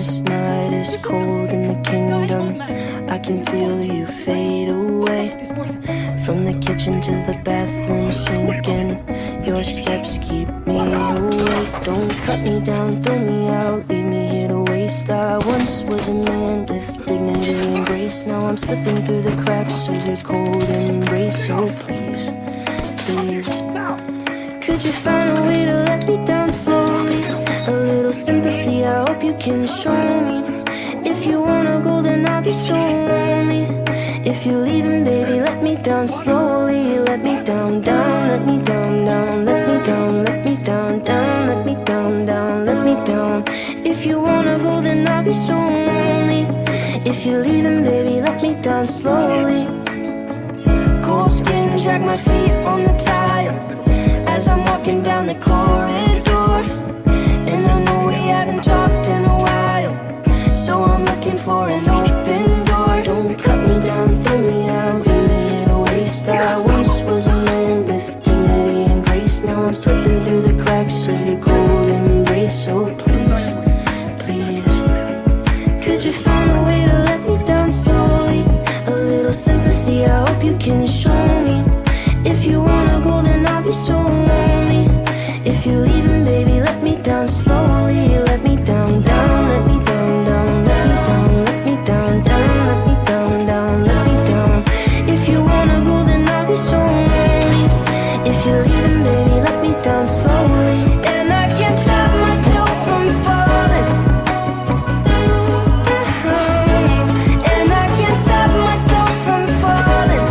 This night is cold in the kingdom. I can feel you fade away. From the kitchen to the bathroom sinking. Your steps keep me awake. Don't cut me down, throw me out, leave me here to waste. I once was a man with dignity and grace. Now I'm slipping through the cracks of your cold embrace. So please, please, could you find a way to let me down slowly? A little sympathy, I hope you can show me. If you wanna go, then I'll be so lonely. If you're leaving, baby, let me down slowly. Let me down, down, let me down, down, let me down, let me down, down, let me down, down, let me down. If you wanna go, then I'll be so lonely. If you're leaving, baby, let me down slowly. Cold skin, drag my feet on the tile as I'm walking down the corridor. And I know we haven't talked in a while, so I'm looking for an open door. Don't cut me down, throw me out, leave me here to waste. I once was a man with dignity and grace. Now I'm slipping through the cracks of your cold embrace. So please, please, could you find a way to let me down slowly? A little sympathy, I hope you can show me. If you wanna go, then I'll be so lonely. If you're leaving, baby, let me down slowly. Let me down, down, let me down, down, let me down, let me down, down, let me down, down, let me down. If you wanna go, then I'll be so lonely. If you're leaving, baby, let me down slowly. And I can't stop myself from falling down. And I can't stop myself from falling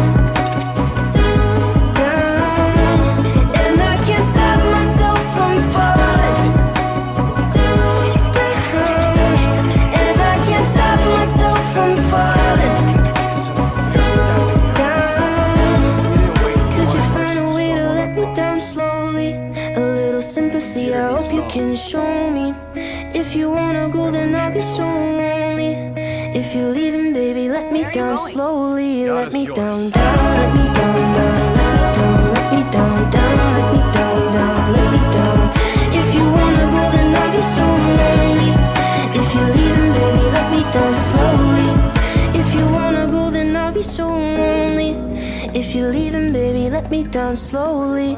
down. And I can't stop myself from falling down. And I can't stop myself from falling down. Could you find a way to let me down slowly? A little sympathy, I hope you can show me. If you wanna go, then I'll be so lonely. If you're leaving, baby, let me down slowly. Let me down, down, let me down, down, let me down, let me down, down, let me down, down, let me down. If you wanna go, then I'll be so lonely. If you're leaving, baby, let me down slowly. If you wanna go, then I'll be so lonely. If you're leaving, baby, let me down slowly.